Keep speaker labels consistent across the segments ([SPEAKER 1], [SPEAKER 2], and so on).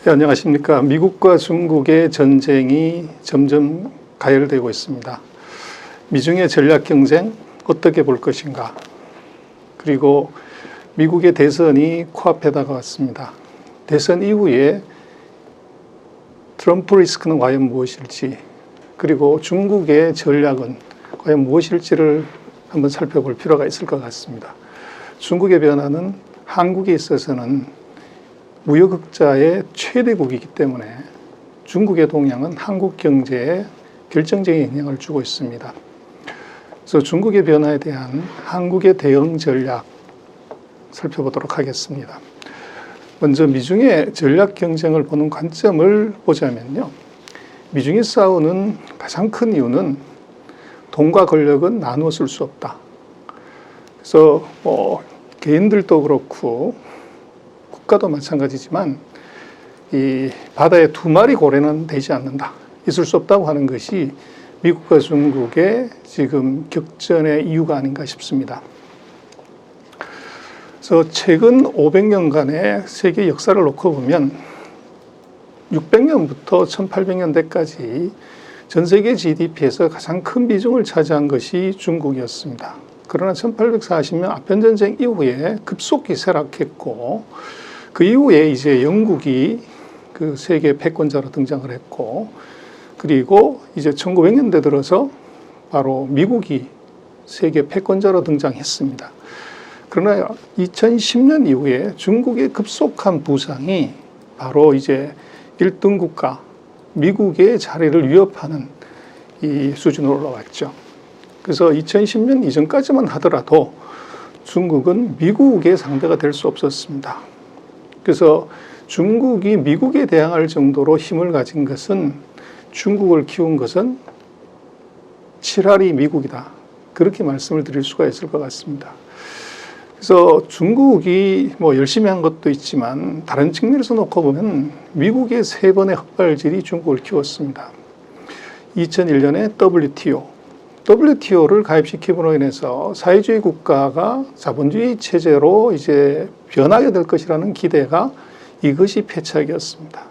[SPEAKER 1] 네, 안녕하십니까. 미국과 중국의 전쟁이 점점 가열되고 있습니다. 미중의 전략 경쟁 어떻게 볼 것인가. 그리고 미국의 대선이 코앞에 다가왔습니다. 대선 이후에 트럼프 리스크는 과연 무엇일지, 그리고 중국의 전략은 과연 무엇일지를 한번 살펴볼 필요가 있을 것 같습니다. 중국의 변화는 한국에 있어서는 무역 흑자의 최대국이기 때문에 중국의 동향은 한국 경제에 결정적인 영향을 주고 있습니다. 그래서 중국의 변화에 대한 한국의 대응 전략 살펴보도록 하겠습니다. 먼저 미중의 전략 경쟁을 보는 관점을 보자면요. 미중이 싸우는 가장 큰 이유는 돈과 권력은 나누어 쓸 수 없다. 그래서 개인들도 그렇고 국가도 마찬가지지만 이 바다에 두 마리 고래는 되지 않는다. 있을 수 없다고 하는 것이 미국과 중국의 지금 격전의 이유가 아닌가 싶습니다. 그래서 최근 500년간의 세계 역사를 놓고 보면 600년부터 1800년대까지 전 세계 GDP에서 가장 큰 비중을 차지한 것이 중국이었습니다. 그러나 1840년 아편전쟁 이후에 급속히 쇠락했고, 그 이후에 이제 영국이 그 세계 패권자로 등장을 했고, 그리고 이제 1900년대 들어서 바로 미국이 세계 패권자로 등장했습니다. 그러나 2010년 이후에 중국의 급속한 부상이 바로 이제 1등 국가 미국의 자리를 위협하는 이 수준으로 올라왔죠. 그래서 2010년 이전까지만 하더라도 중국은 미국의 상대가 될 수 없었습니다. 그래서 중국이 미국에 대항할 정도로 힘을 가진 것은, 중국을 키운 것은 칠할이 미국이다. 그렇게 말씀을 드릴 수가 있을 것 같습니다. 그래서 중국이 열심히 한 것도 있지만 다른 측면에서 놓고 보면 미국의 세 번의 헛발질이 중국을 키웠습니다. 2001년에 WTO를 가입시킴으로 인해서 사회주의 국가가 자본주의 체제로 이제 변하게 될 것이라는 기대가, 이것이 패착이었습니다.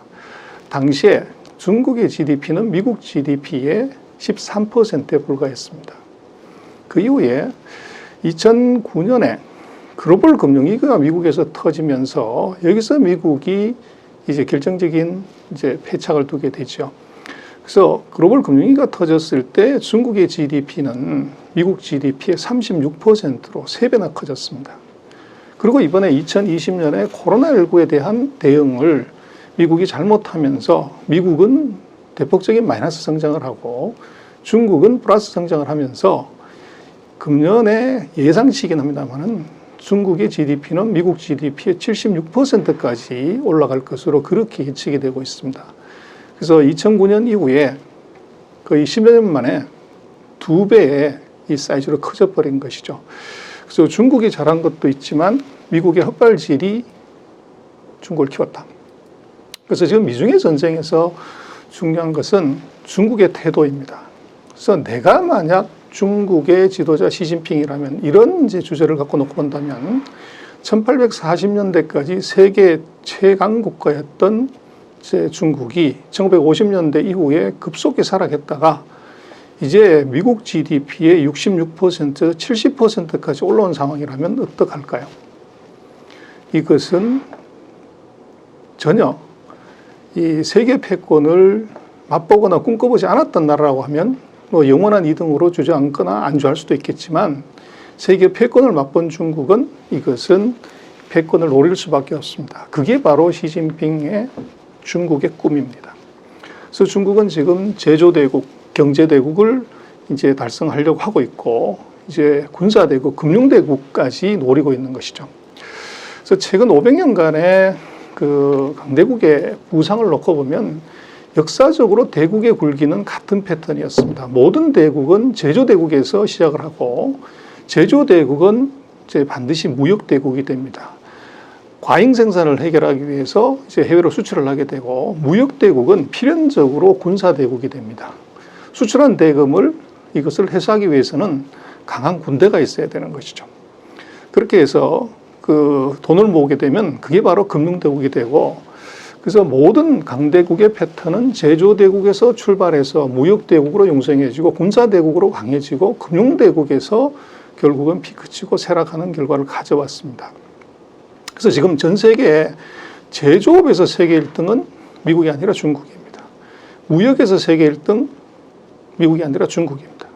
[SPEAKER 1] 당시에 중국의 GDP는 미국 GDP의 13%에 불과했습니다. 그 이후에 2009년에 글로벌 금융위기가 미국에서 터지면서 여기서 미국이 이제 결정적인 이제 패착을 두게 되죠. 그래서 글로벌 금융위기가 터졌을 때 중국의 GDP는 미국 GDP의 36%로 3배나 커졌습니다. 그리고 이번에 2020년에 코로나19에 대한 대응을 미국이 잘못하면서 미국은 대폭적인 마이너스 성장을 하고 중국은 플러스 성장을 하면서 금년에 예상치이긴 합니다만은 중국의 GDP는 미국 GDP의 76%까지 올라갈 것으로 그렇게 예측이 되고 있습니다. 그래서 2009년 이후에 거의 10여 년 만에 2배의 이 사이즈로 커져버린 것이죠. 그래서 중국이 잘한 것도 있지만 미국의 헛발질이 중국을 키웠다. 그래서 지금 미중의 전쟁에서 중요한 것은 중국의 태도입니다. 그래서 내가 만약 중국의 지도자 시진핑이라면, 이런 이제 주제를 갖고 놓고 본다면 1840년대까지 세계 최강 국가였던 중국이 1950년대 이후에 급속히 하락했다가 이제 미국 GDP의 66%, 70%까지 올라온 상황이라면 어떡할까요? 이것은 전혀 이 세계 패권을 맛보거나 꿈꿔보지 않았던 나라라고 하면 영원한 2등으로 주저앉거나 안주할 수도 있겠지만, 세계 패권을 맛본 중국은 이것은 패권을 노릴 수밖에 없습니다. 그게 바로 시진핑의 중국의 꿈입니다. 그래서 중국은 지금 제조대국, 경제대국을 이제 달성하려고 하고 있고, 이제 군사대국, 금융대국까지 노리고 있는 것이죠. 그래서 최근 500년간의 그 강대국의 부상을 놓고 보면 역사적으로 대국의 굴기는 같은 패턴이었습니다. 모든 대국은 제조대국에서 시작을 하고, 제조대국은 이제 반드시 무역대국이 됩니다. 과잉 생산을 해결하기 위해서 이제 해외로 수출을 하게 되고, 무역대국은 필연적으로 군사대국이 됩니다. 수출한 대금을, 이것을 회수하기 위해서는 강한 군대가 있어야 되는 것이죠. 그렇게 해서 그 돈을 모으게 되면 그게 바로 금융대국이 되고, 그래서 모든 강대국의 패턴은 제조대국에서 출발해서 무역대국으로 융성해지고 군사대국으로 강해지고 금융대국에서 결국은 피크치고 쇠락하는 결과를 가져왔습니다. 그래서 지금 전 세계에 제조업에서 세계 1등은 미국이 아니라 중국입니다. 무역에서 세계 1등 미국이 아니라 중국입니다.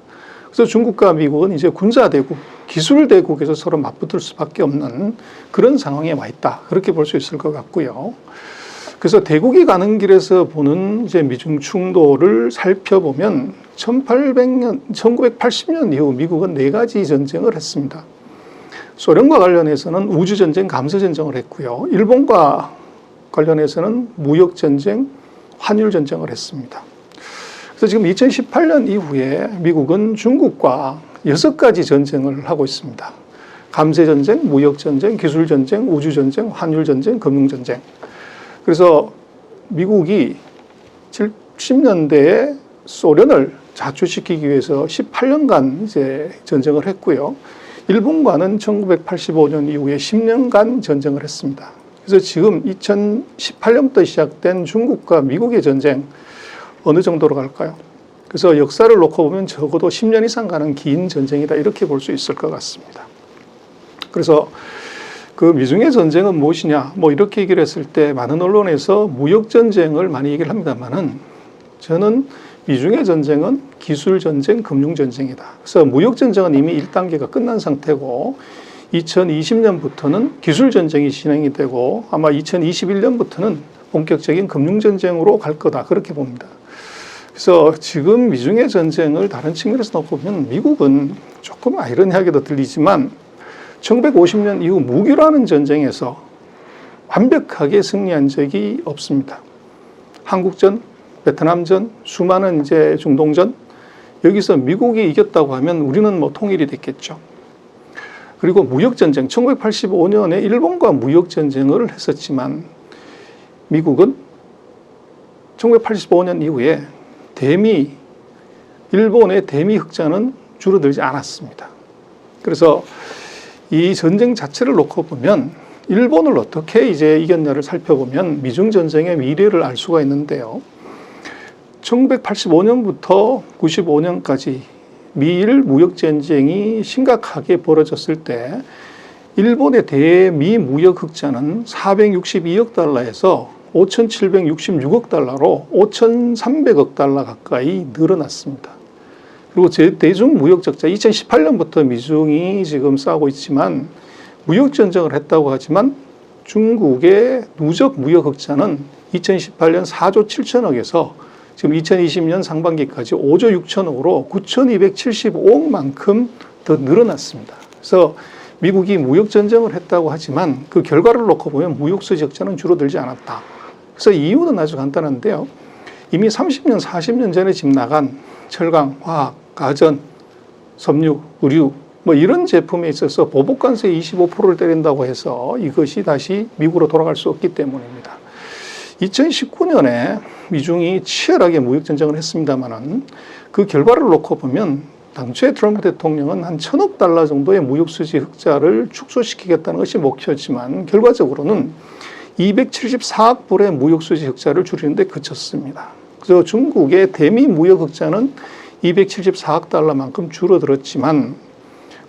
[SPEAKER 1] 그래서 중국과 미국은 이제 군사대국, 기술대국에서 서로 맞붙을 수밖에 없는 그런 상황에 와 있다. 그렇게 볼 수 있을 것 같고요. 그래서 대국이 가는 길에서 보는 이제 미중 충돌을 살펴보면 1980년 이후 미국은 4가지 전쟁을 했습니다. 소련과 관련해서는 우주전쟁, 감서전쟁을 했고요. 일본과 관련해서는 무역전쟁, 환율전쟁을 했습니다. 그래서 지금 2018년 이후에 미국은 중국과 6가지 전쟁을 하고 있습니다. 감세전쟁, 무역전쟁, 기술전쟁, 우주전쟁, 환율전쟁, 금융전쟁. 그래서 미국이 70년대에 소련을 자초시키기 위해서 18년간 이제 전쟁을 했고요. 일본과는 1985년 이후에 10년간 전쟁을 했습니다. 그래서 지금 2018년부터 시작된 중국과 미국의 전쟁 어느 정도로 갈까요? 그래서 역사를 놓고 보면 적어도 10년 이상 가는 긴 전쟁이다 이렇게 볼 수 있을 것 같습니다. 그래서 그 미중의 전쟁은 무엇이냐 뭐 이렇게 얘기를 했을 때 많은 언론에서 무역전쟁을 많이 얘기를 합니다만은 저는 미중의 전쟁은 기술전쟁, 금융전쟁이다. 그래서 무역전쟁은 이미 1단계가 끝난 상태고 2020년부터는 기술전쟁이 진행이 되고 아마 2021년부터는 본격적인 금융전쟁으로 갈 거다 그렇게 봅니다. 그래서 지금 미중의 전쟁을 다른 측면에서 놓고 보면 미국은 조금 아이러니하게도 들리지만 1950년 이후 무기라는 전쟁에서 완벽하게 승리한 적이 없습니다. 한국전, 베트남전, 수많은 이제 중동전, 여기서 미국이 이겼다고 하면 우리는 뭐 통일이 됐겠죠. 그리고 무역전쟁, 1985년에 일본과 무역전쟁을 했었지만 미국은 1985년 이후에 일본의 대미 흑자는 줄어들지 않았습니다. 그래서 이 전쟁 자체를 놓고 보면 일본을 어떻게 이제 이겼냐를 살펴보면 미중 전쟁의 미래를 알 수가 있는데요. 1985년부터 95년까지 미일 무역 전쟁이 심각하게 벌어졌을 때 일본의 대미 무역 흑자는 462억 달러에서 5,766억 달러로 5,300억 달러 가까이 늘어났습니다. 그리고 대중 무역 적자 2018년부터 미중이 지금 싸우고 있지만 무역 전쟁을 했다고 하지만 중국의 누적 무역 흑자는 2018년 4조 7천억에서 지금 2020년 상반기까지 5조 6천억으로 9,275억만큼 더 늘어났습니다. 그래서 미국이 무역 전쟁을 했다고 하지만 그 결과를 놓고 보면 무역 수지 흑자는 줄어들지 않았다. 그래서 이유는 아주 간단한데요. 이미 30년, 40년 전에 집 나간 철강, 화학, 가전, 섬유, 의류 뭐 이런 제품에 있어서 보복관세 25%를 때린다고 해서 이것이 다시 미국으로 돌아갈 수 없기 때문입니다. 2019년에 미중이 치열하게 무역전쟁을 했습니다만은 그 결과를 놓고 보면 당초에 트럼프 대통령은 한 1,000억 달러 정도의 무역수지 흑자를 축소시키겠다는 것이 목표였지만 결과적으로는 274억 불의 무역수지 흑자를 줄이는 데 그쳤습니다. 그래서 중국의 대미 무역 흑자는 274억 달러만큼 줄어들었지만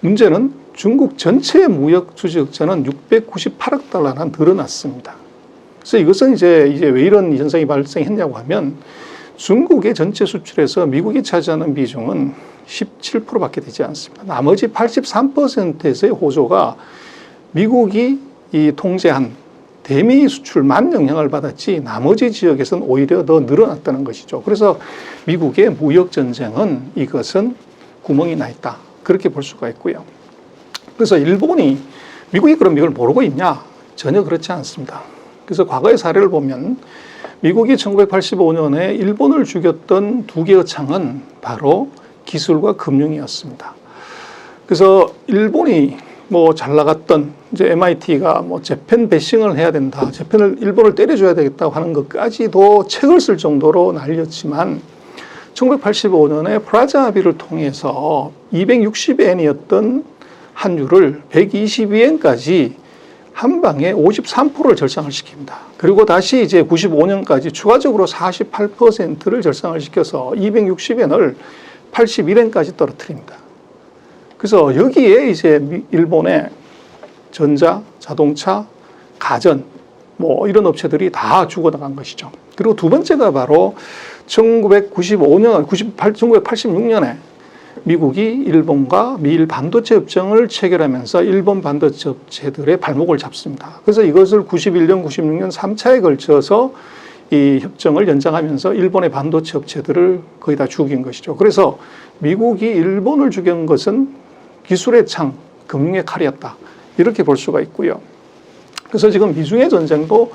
[SPEAKER 1] 문제는 중국 전체 무역 수지 흑자는 698억 달러나 늘어났습니다. 그래서 이것은 이제 왜 이런 현상이 발생했냐고 하면 중국의 전체 수출에서 미국이 차지하는 비중은 17%밖에 되지 않습니다. 나머지 83%에서의 호조가 미국이 통제한 대미 수출만 영향을 받았지 나머지 지역에서는 오히려 더 늘어났다는 것이죠. 그래서 미국의 무역 전쟁은 이것은 구멍이 나 있다. 그렇게 볼 수가 있고요. 그래서 미국이 그럼 이걸 모르고 있냐? 전혀 그렇지 않습니다. 그래서 과거의 사례를 보면 미국이 1985년에 일본을 죽였던 두 개의 창은 바로 기술과 금융이었습니다. 그래서 일본이 잘 나갔던 이제 MIT가 재팬 배싱을 해야 된다. 일본을 때려줘야 되겠다고 하는 것까지도 책을 쓸 정도로 날렸지만 1985년에 프라자 합의를 통해서 260엔이었던 한유를 122엔까지 한 방에 53%를 절상을 시킵니다. 그리고 다시 이제 95년까지 추가적으로 48%를 절상을 시켜서 260엔을 81엔까지 떨어뜨립니다. 그래서 여기에 이제 일본의 전자, 자동차, 가전, 뭐 이런 업체들이 다 죽어나간 것이죠. 그리고 두 번째가 바로 1986년에 미국이 일본과 미일 반도체 협정을 체결하면서 일본 반도체 업체들의 발목을 잡습니다. 그래서 이것을 91년, 96년 3차에 걸쳐서 이 협정을 연장하면서 일본의 반도체 업체들을 거의 다 죽인 것이죠. 그래서 미국이 일본을 죽인 것은 기술의 창, 금융의 칼이었다. 이렇게 볼 수가 있고요. 그래서 지금 미중의 전쟁도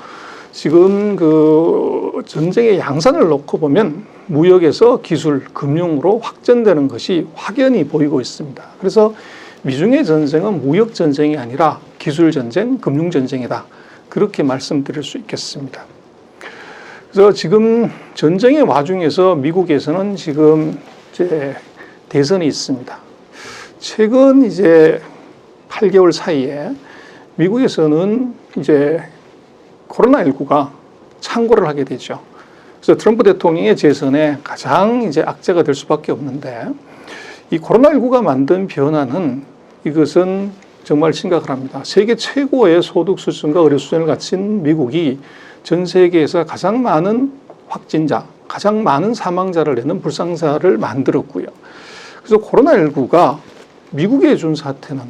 [SPEAKER 1] 지금 그 전쟁의 양산을 놓고 보면 무역에서 기술, 금융으로 확전되는 것이 확연히 보이고 있습니다. 그래서 미중의 전쟁은 무역 전쟁이 아니라 기술 전쟁, 금융 전쟁이다. 그렇게 말씀드릴 수 있겠습니다. 그래서 지금 전쟁의 와중에서 미국에서는 지금 이제 대선이 있습니다. 최근 이제 8개월 사이에 미국에서는 이제 코로나19가 창궐을 하게 되죠. 그래서 트럼프 대통령의 재선에 가장 이제 악재가 될 수밖에 없는데 이 코로나19가 만든 변화는 이것은 정말 심각합니다. 세계 최고의 소득 수준과 의료 수준을 갖춘 미국이 전 세계에서 가장 많은 확진자, 가장 많은 사망자를 내는 불상사를 만들었고요. 그래서 코로나19가 미국에 준 사태는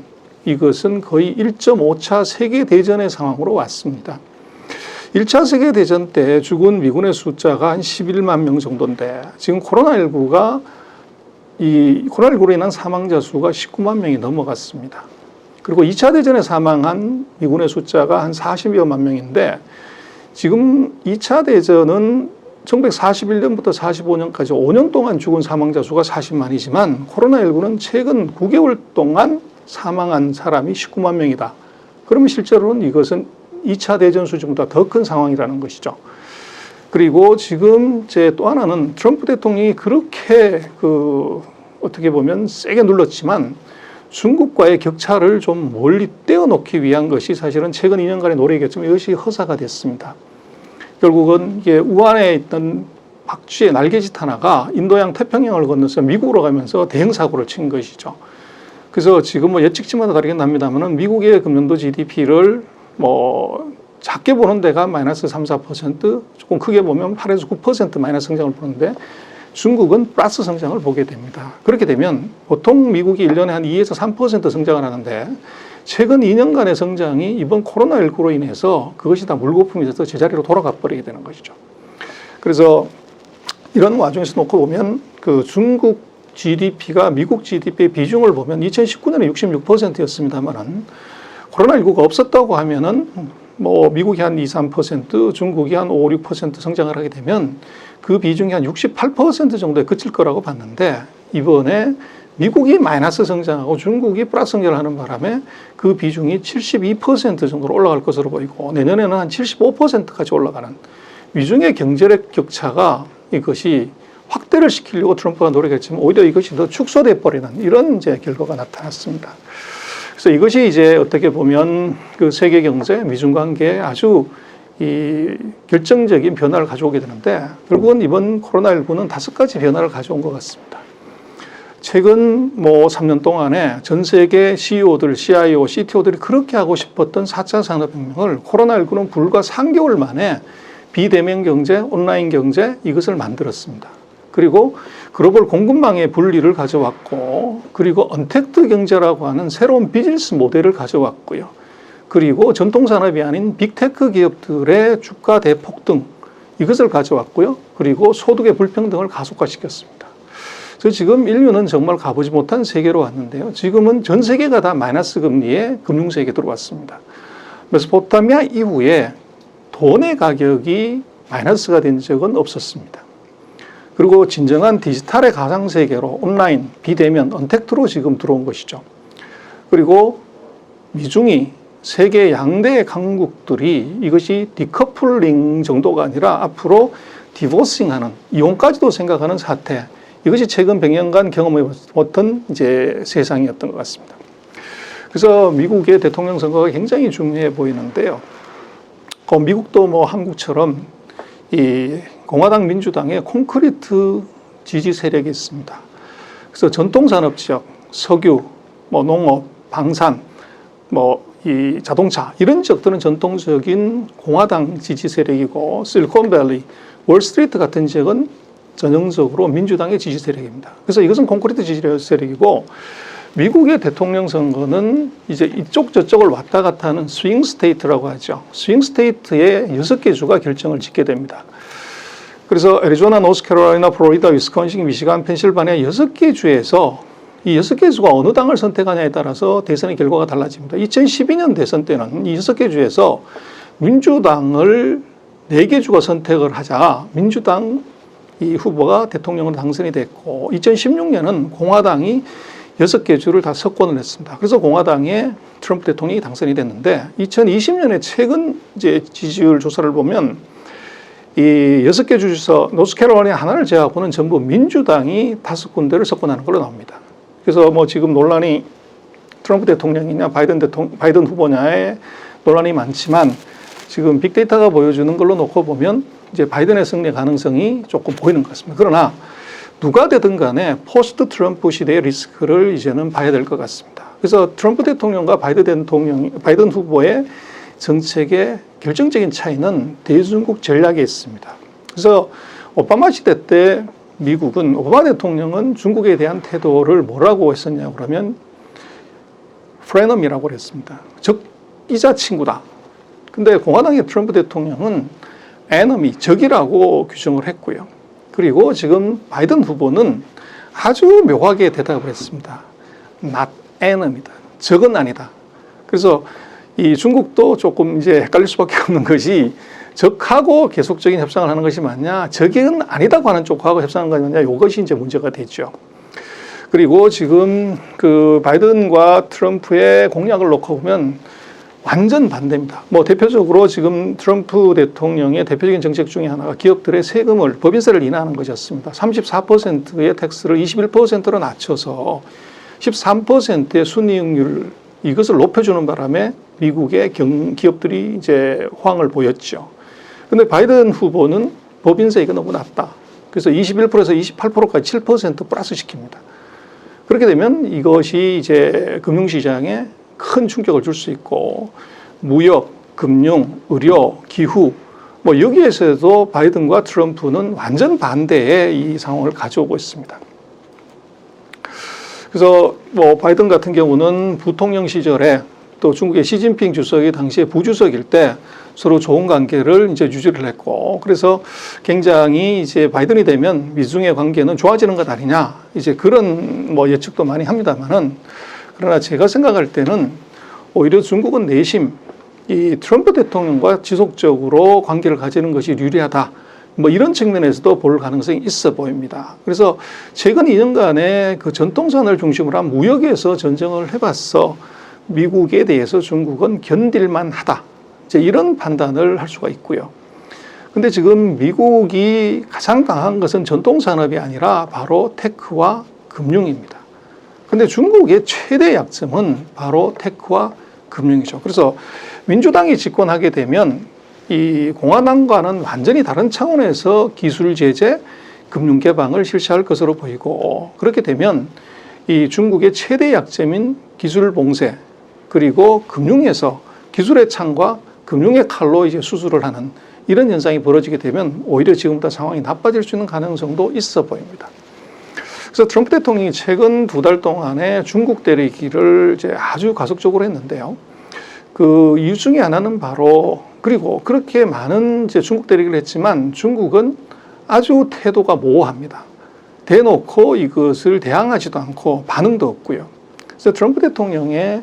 [SPEAKER 1] 이것은 거의 1.5차 세계대전의 상황으로 왔습니다. 1차 세계대전 때 죽은 미군의 숫자가 한 11만 명 정도인데 지금 코로나19로 인한 사망자 수가 19만 명이 넘어갔습니다. 그리고 2차 대전에 사망한 미군의 숫자가 한 40여만 명인데 지금 2차 대전은 1941년부터 45년까지 5년 동안 죽은 사망자 수가 40만이지만 코로나19는 최근 9개월 동안 사망한 사람이 19만 명이다. 그러면 실제로는 이것은 2차 대전 수준보다 더 큰 상황이라는 것이죠. 그리고 지금 또 하나는 트럼프 대통령이 그렇게 어떻게 보면 세게 눌렀지만 중국과의 격차를 좀 멀리 떼어놓기 위한 것이 사실은 최근 2년간의 노력이었지만 이것이 허사가 됐습니다. 결국은 이게 우한에 있던 박쥐의 날개짓 하나가 인도양 태평양을 건너서 미국으로 가면서 대형 사고를 친 것이죠. 그래서 지금 뭐 예측치마다 다르긴 합니다만은 미국의 금년도 GDP를 뭐 작게 보는 데가 마이너스 3, 4%, 조금 크게 보면 8에서 9% 마이너스 성장을 보는데 중국은 플러스 성장을 보게 됩니다. 그렇게 되면 보통 미국이 1년에 한 2에서 3% 성장을 하는데 최근 2년간의 성장이 이번 코로나19로 인해서 그것이 다 물거품이 돼서 제자리로 돌아가 버리게 되는 것이죠. 그래서 이런 와중에서 놓고 보면 그 중국 GDP가 미국 GDP의 비중을 보면 2019년에 66%였습니다만은 코로나19가 없었다고 하면은 뭐 미국이 한 2, 3%, 중국이 한 5, 6% 성장을 하게 되면 그 비중이 한 68% 정도에 그칠 거라고 봤는데 이번에 미국이 마이너스 성장하고 중국이 플러스 성장을 하는 바람에 그 비중이 72% 정도로 올라갈 것으로 보이고 내년에는 한 75%까지 올라가는 미중의 경제력 격차가 이것이 확대를 시키려고 트럼프가 노력했지만 오히려 이것이 더 축소돼 버리는 이런 이제 결과가 나타났습니다. 그래서 이것이 이제 어떻게 보면 그 세계 경제, 미중 관계에 아주 이 결정적인 변화를 가져오게 되는데 결국은 이번 코로나19는 5가지 변화를 가져온 것 같습니다. 최근 뭐 3년 동안에 전 세계 CEO들, CIO, CTO들이 그렇게 하고 싶었던 4차 산업혁명을 코로나19는 불과 3개월 만에 비대면 경제, 온라인 경제 이것을 만들었습니다. 그리고 글로벌 공급망의 분리를 가져왔고 그리고 언택트 경제라고 하는 새로운 비즈니스 모델을 가져왔고요. 그리고 전통산업이 아닌 빅테크 기업들의 주가 대폭등 이것을 가져왔고요. 그리고 소득의 불평등을 가속화시켰습니다. 그래서 지금 인류는 정말 가보지 못한 세계로 왔는데요. 지금은 전 세계가 다 마이너스 금리의 금융세계에 들어왔습니다. 메소포타미아 이후에 돈의 가격이 마이너스가 된 적은 없었습니다. 그리고 진정한 디지털의 가상세계로 온라인, 비대면, 언택트로 지금 들어온 것이죠. 그리고 미중이 세계 양대 강국들이 이것이 디커플링 정도가 아니라 앞으로 디보싱하는, 이혼까지도 생각하는 사태, 이것이 최근 100년간 경험해봤던 이제 세상이었던 것 같습니다. 그래서 미국의 대통령 선거가 굉장히 중요해 보이는데요. 미국도 뭐 한국처럼 이 공화당 민주당의 콘크리트 지지 세력이 있습니다. 그래서 전통산업 지역, 석유, 뭐 농업, 방산, 뭐 이 자동차 이런 지역들은 전통적인 공화당 지지 세력이고 실리콘밸리, 월스트리트 같은 지역은 전형적으로 민주당의 지지 세력입니다. 그래서 이것은 콘크리트 지지 세력이고 미국의 대통령 선거는 이제 이쪽 저쪽을 왔다 갔다 하는 스윙 스테이트라고 하죠. 스윙 스테이트의 6개 주가 결정을 짓게 됩니다. 그래서 애리조나, 노스캐롤라이나, 플로리다, 위스콘신, 미시간, 펜실바니아 6개 주에서 이 6개 주가 어느 당을 선택하냐에 따라서 대선의 결과가 달라집니다. 2012년 대선 때는 이 6개 주에서 민주당을 4개 주가 선택을 하자 민주당 이 후보가 대통령으로 당선이 됐고 2016년은 공화당이 6개 주를 다 석권을 했습니다. 그래서 공화당의 트럼프 대통령이 당선이 됐는데 2020년에 최근 이제 지지율 조사를 보면 이 6개 주에서 노스캐롤라이나 하나를 제외하고는 전부 민주당이 5군데를 석권하는 걸로 나옵니다. 그래서 뭐 지금 논란이 트럼프 대통령이냐 바이든 후보냐에 논란이 많지만 지금 빅데이터가 보여주는 걸로 놓고 보면 이제 바이든의 승리 가능성이 조금 보이는 것 같습니다. 그러나 누가 되든 간에 포스트 트럼프 시대의 리스크를 이제는 봐야 될 것 같습니다. 그래서 트럼프 대통령과 바이든 후보의 정책의 결정적인 차이는 대중국 전략에 있습니다. 그래서 오바마 시대 때 미국은 오바마 대통령은 중국에 대한 태도를 뭐라고 했었냐고 그러면 프레넘이라고 했습니다. 적이자 친구다. 근데 공화당의 트럼프 대통령은 에너미, 적이라고 규정을 했고요. 그리고 지금 바이든 후보는 아주 묘하게 대답을 했습니다. Not enemy다. 적은 아니다. 그래서 이 중국도 조금 이제 헷갈릴 수밖에 없는 것이 적하고 계속적인 협상을 하는 것이 맞냐, 적은 아니다고 하는 쪽하고 협상하는 것이 맞냐, 이것이 이제 문제가 됐죠. 그리고 지금 그 바이든과 트럼프의 공약을 놓고 보면 완전 반대입니다. 뭐 대표적으로 지금 트럼프 대통령의 대표적인 정책 중에 하나가 기업들의 세금을, 법인세를 인하하는 것이었습니다. 34%의 텍스를 21%로 낮춰서 13%의 순이익률 이것을 높여주는 바람에 미국의 기업들이 이제 호황을 보였죠. 근데 바이든 후보는 법인세 이거 너무 낮다. 그래서 21%에서 28%까지 7% 플러스 시킵니다. 그렇게 되면 이것이 이제 금융시장에 큰 충격을 줄 수 있고 무역, 금융, 의료, 기후 뭐 여기에서도 바이든과 트럼프는 완전 반대의 이 상황을 가져오고 있습니다. 그래서 뭐 바이든 같은 경우는 부통령 시절에 또 중국의 시진핑 주석이 당시에 부주석일 때 서로 좋은 관계를 이제 유지를 했고 그래서 굉장히 이제 바이든이 되면 미중의 관계는 좋아지는 것 아니냐 이제 그런 뭐 예측도 많이 합니다만은 그러나 제가 생각할 때는 오히려 중국은 내심 이 트럼프 대통령과 지속적으로 관계를 가지는 것이 유리하다. 뭐 이런 측면에서도 볼 가능성이 있어 보입니다. 그래서 최근 2년간의 그 전통산을 중심으로 한 무역에서 전쟁을 해봤어. 미국에 대해서 중국은 견딜만 하다. 이제 이런 판단을 할 수가 있고요. 근데 지금 미국이 가장 강한 것은 전통산업이 아니라 바로 테크와 금융입니다. 근데 중국의 최대 약점은 바로 테크와 금융이죠. 그래서 민주당이 집권하게 되면 이 공화당과는 완전히 다른 차원에서 기술 제재, 금융 개방을 실시할 것으로 보이고 그렇게 되면 이 중국의 최대 약점인 기술 봉쇄 그리고 금융에서 기술의 창과 금융의 칼로 이제 수술을 하는 이런 현상이 벌어지게 되면 오히려 지금보다 상황이 나빠질 수 있는 가능성도 있어 보입니다. 그래서 트럼프 대통령이 최근 2달 동안에 중국 때리기를 이제 아주 가속적으로 했는데요. 그 이유 중에 하나는 바로 그리고 그렇게 많은 이제 중국 때리기를 했지만 중국은 아주 태도가 모호합니다. 대놓고 이것을 대항하지도 않고 반응도 없고요. 그래서 트럼프 대통령의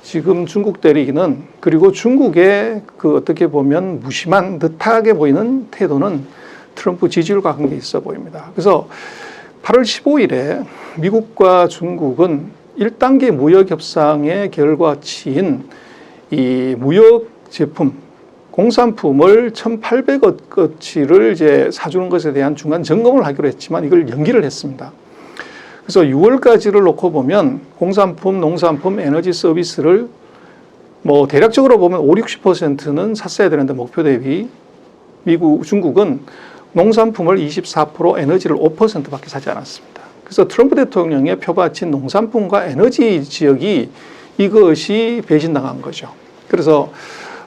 [SPEAKER 1] 지금 중국 때리기는 그리고 중국의 그 어떻게 보면 무심한 듯하게 보이는 태도는 트럼프 지지율과 관계 있어 보입니다. 그래서 8월 15일에 미국과 중국은 1단계 무역협상의 결과치인 이 무역 제품, 공산품을 1,800억 거치를 이제 사주는 것에 대한 중간 점검을 하기로 했지만 이걸 연기를 했습니다. 그래서 6월까지를 놓고 보면 공산품, 농산품, 에너지 서비스를 뭐 대략적으로 보면 50~60%는 샀어야 되는데 목표 대비 중국은 농산품을 24%, 에너지를 5%밖에 사지 않았습니다. 그래서 트럼프 대통령의 표바친 농산품과 에너지 지역이 이것이 배신당한 거죠. 그래서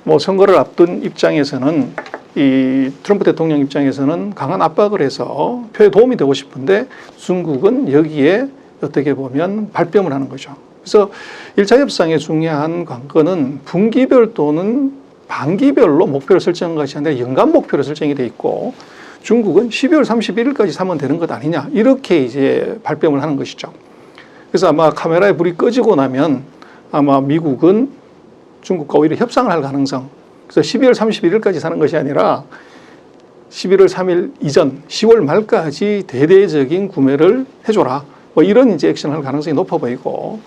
[SPEAKER 1] 뭐 선거를 앞둔 입장에서는 이 트럼프 대통령 입장에서는 강한 압박을 해서 표에 도움이 되고 싶은데 중국은 여기에 어떻게 보면 발뺌을 하는 거죠. 그래서 1차 협상의 중요한 관건은 분기별 또는 반기별로 목표를 설정한 것이 아니라 연간 목표로 설정이 돼 있고 중국은 12월 31일까지 사면 되는 것 아니냐 이렇게 이제 발뺌을 하는 것이죠. 그래서 아마 카메라에 불이 꺼지고 나면 아마 미국은 중국과 오히려 협상을 할 가능성. 그래서 12월 31일까지 사는 것이 아니라 11월 3일 이전 10월 말까지 대대적인 구매를 해줘라. 뭐 이런 이제 액션을 할 가능성이 높아 보이고.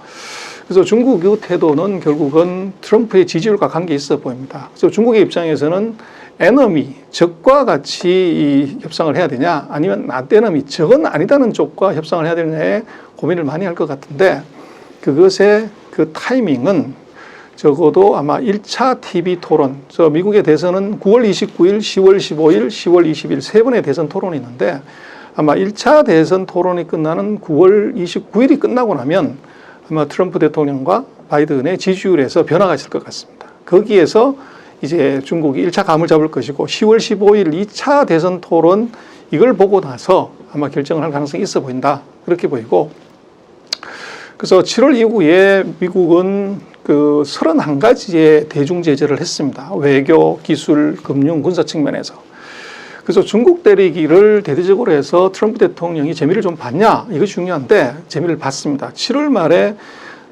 [SPEAKER 1] 그래서 중국의 태도는 결국은 트럼프의 지지율과 관계 있어 보입니다. 그래서 중국의 입장에서는 에너미, 적과 같이 이 협상을 해야 되냐, 아니면 not enemy, 적은 아니다는 쪽과 협상을 해야 되느냐에 고민을 많이 할 것 같은데 그것의 그 타이밍은 적어도 아마 1차 TV 토론, 미국의 대선은 9월 29일, 10월 15일, 10월 20일 세 번의 대선 토론이 있는데 아마 1차 대선 토론이 끝나는 9월 29일이 끝나고 나면 아마 트럼프 대통령과 바이든의 지지율에서 변화가 있을 것 같습니다. 거기에서 이제 중국이 1차 감을 잡을 것이고 10월 15일 2차 대선 토론 이걸 보고 나서 아마 결정을 할 가능성이 있어 보인다. 그렇게 보이고 그래서 7월 이후에 미국은 그 31가지의 대중 제재를 했습니다. 외교, 기술, 금융, 군사 측면에서. 그래서 중국 때리기를 대대적으로 해서 트럼프 대통령이 재미를 좀 봤냐? 이것이 중요한데 재미를 봤습니다. 7월 말에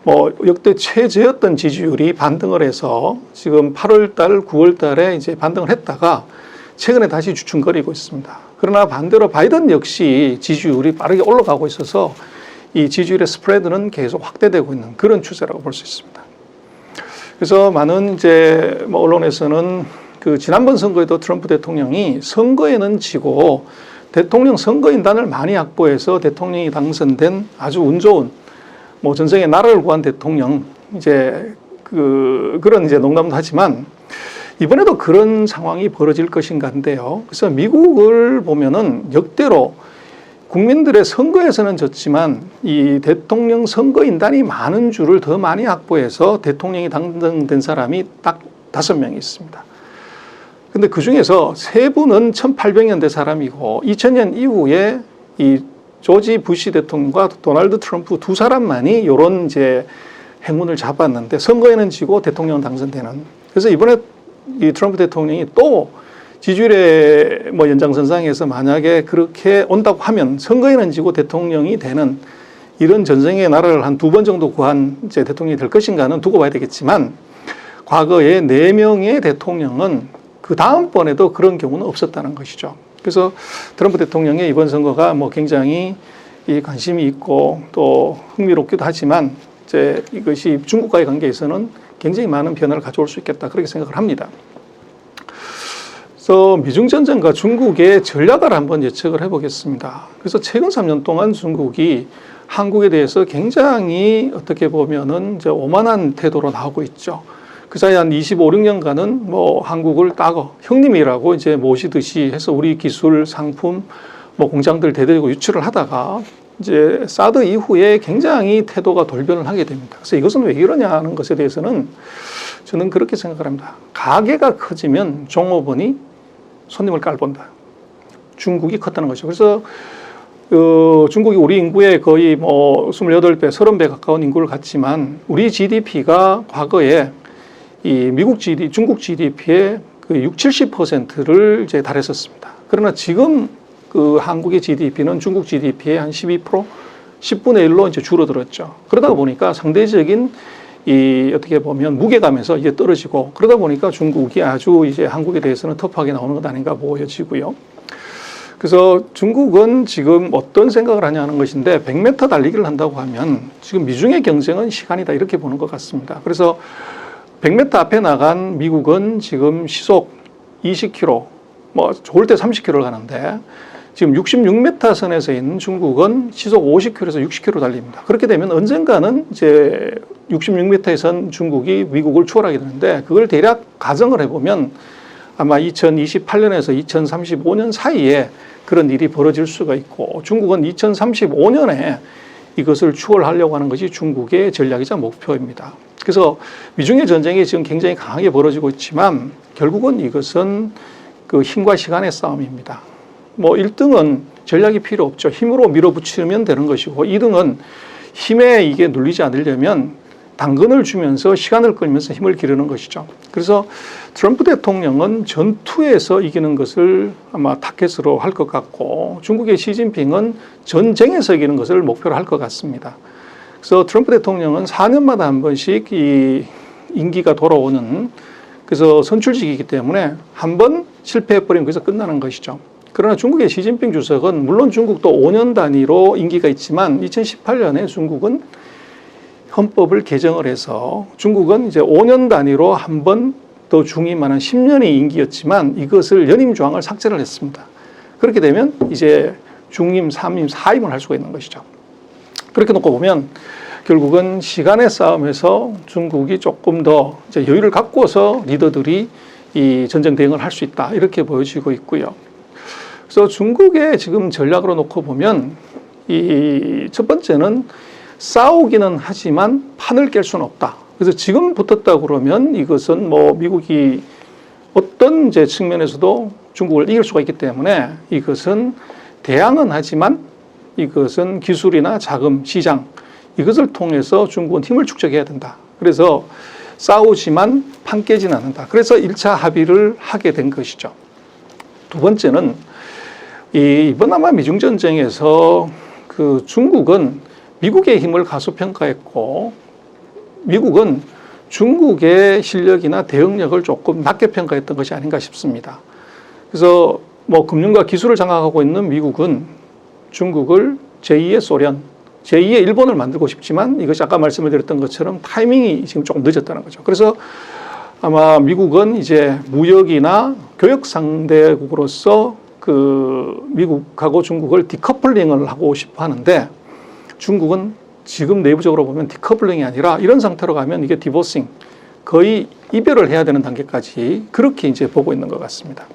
[SPEAKER 1] 뭐 역대 최저였던 지지율이 반등을 해서 지금 8월 달, 9월 달에 이제 반등을 했다가 최근에 다시 주춤거리고 있습니다. 그러나 반대로 바이든 역시 지지율이 빠르게 올라가고 있어서 이 지지율의 스프레드는 계속 확대되고 있는 그런 추세라고 볼 수 있습니다. 그래서 많은 이제 뭐 언론에서는 그 지난번 선거에도 트럼프 대통령이 선거에는 지고 대통령 선거인단을 많이 확보해서 대통령이 당선된 아주 운 좋은 뭐 전생에 나라를 구한 대통령 이제 그런 이제 농담도 하지만 이번에도 그런 상황이 벌어질 것인가인데요. 그래서 미국을 보면은 역대로 국민들의 선거에서는 졌지만 이 대통령 선거인단이 많은 줄을 더 많이 확보해서 대통령이 당선된 사람이 딱 5명이 있습니다. 근데 그 중에서 3분은 1800년대 사람이고 2000년 이후에 이 조지 부시 대통령과 도널드 트럼프 두 사람만이 이런 이제 행운을 잡았는데 선거에는 지고 대통령 당선되는. 그래서 이번에 이 트럼프 대통령이 또 지지율의 뭐 연장선상에서 만약에 그렇게 온다고 하면 선거에는 지고 대통령이 되는 이런 전생의 나라를 한 2번 정도 구한 이제 대통령이 될 것인가는 두고 봐야 되겠지만 과거에 4명의 대통령은 그 다음번에도 그런 경우는 없었다는 것이죠. 그래서 트럼프 대통령의 이번 선거가 뭐 굉장히 이 관심이 있고 또 흥미롭기도 하지만 이제 이것이 중국과의 관계에서는 굉장히 많은 변화를 가져올 수 있겠다 그렇게 생각을 합니다. 그래서 미중 전쟁과 중국의 전략을 한번 예측을 해보겠습니다. 그래서 최근 3년 동안 중국이 한국에 대해서 굉장히 어떻게 보면은 이제 오만한 태도로 나오고 있죠. 그 사이 한 25, 6년간은 뭐 한국을 따거 형님이라고 이제 모시듯이 해서 우리 기술, 상품, 뭐 공장들 대대적으로 유출을 하다가 이제 사드 이후에 굉장히 태도가 돌변을 하게 됩니다. 그래서 이것은 왜 이러냐는 것에 대해서는 저는 그렇게 생각을 합니다. 가게가 커지면 종업원이 손님을 깔본다. 중국이 컸다는 거죠. 그래서 중국이 우리 인구의 거의 뭐 28배, 30배 가까운 인구를 갖지만 우리 GDP가 과거에 이 중국 GDP의 그 60, 70%를 이제 달했었습니다. 그러나 지금 그 한국의 GDP는 중국 GDP의 한 12%, 10분의 1로 이제 줄어들었죠. 그러다 보니까 상대적인 이 어떻게 보면 무게감에서 이제 떨어지고 그러다 보니까 중국이 아주 이제 한국에 대해서는 터프하게 나오는 것 아닌가 보여지고요. 그래서 중국은 지금 어떤 생각을 하냐는 것인데 100m 달리기를 한다고 하면 지금 미중의 경쟁은 시간이다 이렇게 보는 것 같습니다. 그래서 100m 앞에 나간 미국은 지금 시속 20km, 뭐 좋을 때 30km를 가는데 지금 66m 선에서 있는 중국은 시속 50km에서 60km 달립니다. 그렇게 되면 언젠가는 이제 66m의 선 중국이 미국을 추월하게 되는데 그걸 대략 가정을 해보면 아마 2028년에서 2035년 사이에 그런 일이 벌어질 수가 있고 중국은 2035년에 이것을 추월하려고 하는 것이 중국의 전략이자 목표입니다. 그래서 미중의 전쟁이 지금 굉장히 강하게 벌어지고 있지만 결국은 이것은 그 힘과 시간의 싸움입니다. 뭐 1등은 전략이 필요 없죠. 힘으로 밀어붙이면 되는 것이고 2등은 힘에 이게 눌리지 않으려면 당근을 주면서 시간을 끌면서 힘을 기르는 것이죠. 그래서 트럼프 대통령은 전투에서 이기는 것을 아마 타겟으로 할 것 같고 중국의 시진핑은 전쟁에서 이기는 것을 목표로 할 것 같습니다. 그래서 트럼프 대통령은 4년마다 한 번씩 이 임기가 돌아오는 그래서 선출직이기 때문에 한 번 실패해버리면 거기서 끝나는 것이죠. 그러나 중국의 시진핑 주석은 물론 중국도 5년 단위로 임기가 있지만 2018년에 중국은 헌법을 개정을 해서 중국은 이제 5년 단위로 한 번 더 중임하는 10년의 임기였지만 이것을 연임 조항을 삭제를 했습니다. 그렇게 되면 이제 중임, 3임, 4임을 할 수가 있는 것이죠. 그렇게 놓고 보면 결국은 시간의 싸움에서 중국이 조금 더 이제 여유를 갖고서 리더들이 이 전쟁 대응을 할 수 있다 이렇게 보여지고 있고요. 그래서 중국의 지금 전략으로 놓고 보면 이 첫 번째는 싸우기는 하지만 판을 깰 수는 없다. 그래서 지금 붙었다 그러면 이것은 뭐 미국이 어떤 이제 측면에서도 중국을 이길 수가 있기 때문에 이것은 대항은 하지만 이것은 기술이나 자금, 시장 이것을 통해서 중국은 힘을 축적해야 된다. 그래서 싸우지만 판 깨지는 않는다. 그래서 1차 합의를 하게 된 것이죠. 두 번째는 이번 아마 미중전쟁에서 그 중국은 미국의 힘을 가소평가했고 미국은 중국의 실력이나 대응력을 조금 낮게 평가했던 것이 아닌가 싶습니다. 그래서 뭐 금융과 기술을 장악하고 있는 미국은 중국을 제2의 소련, 제2의 일본을 만들고 싶지만 이것이 아까 말씀을 드렸던 것처럼 타이밍이 지금 조금 늦었다는 거죠. 그래서 아마 미국은 이제 무역이나 교역 상대국으로서 그 미국하고 중국을 디커플링을 하고 싶어 하는데 중국은 지금 내부적으로 보면 디커플링이 아니라 이런 상태로 가면 이게 디보싱, 거의 이별을 해야 되는 단계까지 그렇게 이제 보고 있는 것 같습니다.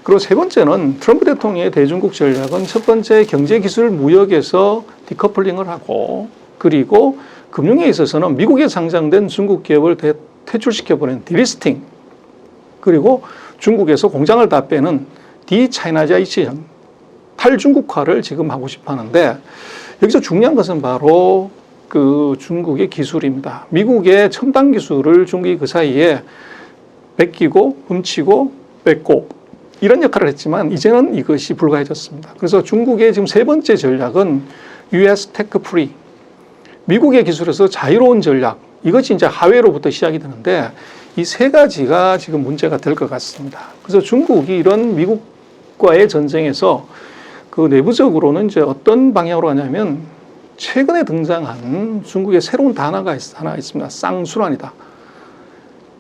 [SPEAKER 1] 그리고 세 번째는 트럼프 대통령의 대중국 전략은 첫 번째 경제, 기술, 무역에서 디커플링을 하고 그리고 금융에 있어서는 미국에 상장된 중국 기업을 퇴출시켜버리는 디리스팅 그리고 중국에서 공장을 다 빼는 디차이나자이제이션, 탈중국화를 지금 하고 싶어 하는데 여기서 중요한 것은 바로 그 중국의 기술입니다. 미국의 첨단 기술을 중국이 그 사이에 뺏기고 훔치고 뺏고 이런 역할을 했지만 이제는 이것이 불가해졌습니다. 그래서 중국의 지금 세 번째 전략은 US 테크 프리, 미국의 기술에서 자유로운 전략, 이것이 이제 하회로부터 시작이 되는데 이 세 가지가 지금 문제가 될 것 같습니다. 그래서 중국이 이런 미국과의 전쟁에서 그 내부적으로는 이제 어떤 방향으로 가냐면 최근에 등장한 중국의 새로운 단어가 하나 있습니다. 쌍순환이다.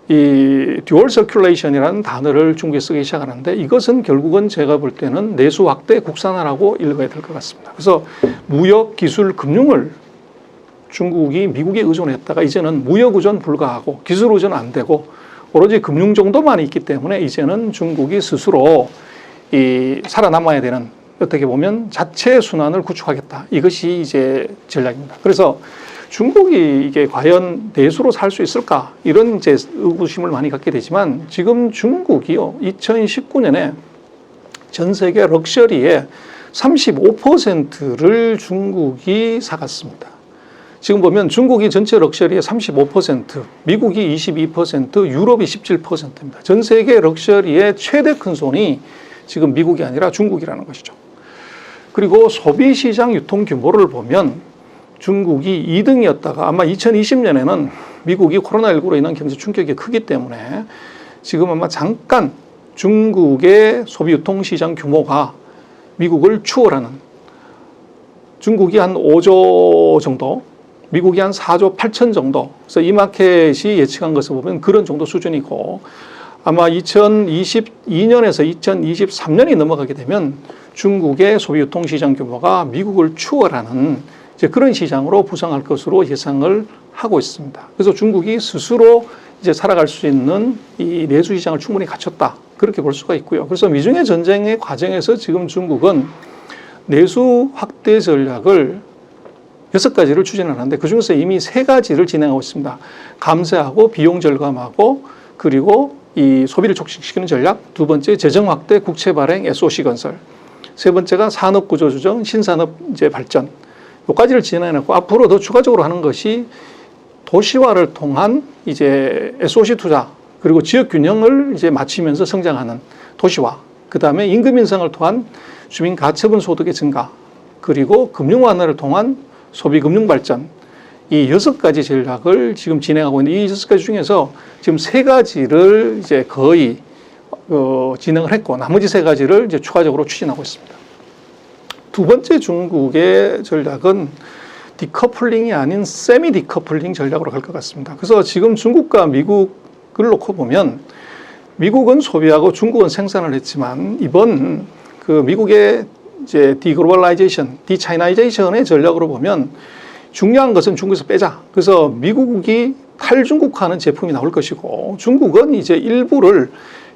[SPEAKER 1] 이 듀얼 서큘레이션이라는 단어를 중국에 쓰기 시작하는데 이것은 결국은 제가 볼 때는 내수 확대 국산화라고 읽어야 될 것 같습니다. 그래서 무역, 기술, 금융을 중국이 미국에 의존했다가 이제는 무역 의존 불가하고 기술 의존 안 되고 오로지 금융 정도만 있기 때문에 이제는 중국이 스스로 이 살아남아야 되는 어떻게 보면 자체 순환을 구축하겠다. 이것이 이제 전략입니다. 그래서 중국이 이게 과연 내수로 살 수 있을까? 이런 이제 의구심을 많이 갖게 되지만 지금 중국이요, 2019년에 전 세계 럭셔리의 35%를 중국이 사갔습니다. 지금 보면 중국이 전체 럭셔리의 35%, 미국이 22%, 유럽이 17%입니다. 전 세계 럭셔리의 최대 큰 손이 지금 미국이 아니라 중국이라는 것이죠. 그리고 소비시장 유통 규모를 보면 중국이 2등이었다가 아마 2020년에는 미국이 코로나19로 인한 경제 충격이 크기 때문에 지금 아마 잠깐 중국의 소비 유통 시장 규모가 미국을 추월하는, 중국이 한 5조 정도, 미국이 한 4조 8천 정도. 그래서 이 마켓이 예측한 것을 보면 그런 정도 수준이고 아마 2022년에서 2023년이 넘어가게 되면 중국의 소비 유통 시장 규모가 미국을 추월하는 이제 그런 시장으로 부상할 것으로 예상을 하고 있습니다. 그래서 중국이 스스로 이제 살아갈 수 있는 이 내수 시장을 충분히 갖췄다. 그렇게 볼 수가 있고요. 그래서 미중의 전쟁의 과정에서 지금 중국은 내수 확대 전략을 6가지를 추진하는데 그중에서 이미 3가지를 진행하고 있습니다. 감세하고 비용 절감하고 그리고 이 소비를 촉진시키는 전략, 2번째 재정 확대, 국채 발행, SOC 건설, 3번째가 산업 구조 조정, 신산업 이제 발전. 요까지를 진행해놓고 앞으로 더 추가적으로 하는 것이 도시화를 통한 이제 SOC 투자 그리고 지역 균형을 이제 맞추면서 성장하는 도시화. 그 다음에 임금 인상을 통한 주민 가처분 소득의 증가 그리고 금융 완화를 통한 소비 금융 발전. 이 6가지 전략을 지금 진행하고 있는데 이 6가지 중에서 지금 3가지를 이제 거의 진행을 했고 나머지 3가지를 이제 추가적으로 추진하고 있습니다. 2번째 중국의 전략은 디커플링이 아닌 세미 디커플링 전략으로 갈 것 같습니다. 그래서 지금 중국과 미국을 놓고 보면 미국은 소비하고 중국은 생산을 했지만 이번 그 미국의 이제 디글로벌라이제이션, 디차이나이제이션의 전략으로 보면 중요한 것은 중국에서 빼자. 그래서 미국이 탈중국화하는 제품이 나올 것이고 중국은 이제 일부를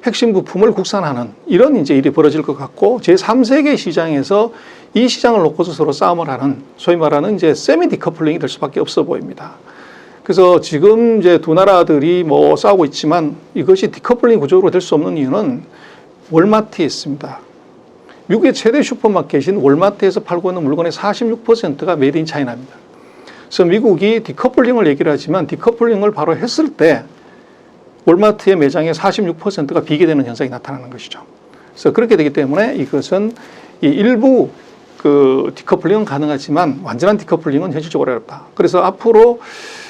[SPEAKER 1] 핵심 부품을 국산하는 이런 이제 일이 벌어질 것 같고 제3세계 시장에서 이 시장을 놓고서 서로 싸움을 하는 소위 말하는 이제 세미 디커플링이 될 수밖에 없어 보입니다. 그래서 지금 이제 두 나라들이 뭐 싸우고 있지만 이것이 디커플링 구조로 될 수 없는 이유는 월마트에 있습니다. 미국의 최대 슈퍼마켓인 월마트에서 팔고 있는 물건의 46%가 메이드 인 차이나입니다. 그래서 미국이 디커플링을 얘기를 하지만 디커플링을 바로 했을 때 월마트의 매장의 46%가 비계되는 현상이 나타나는 것이죠. 그래서 그렇게 되기 때문에 이것은 이 일부 그 디커플링은 가능하지만 완전한 디커플링은 현실적으로 어렵다. 그래서 앞으로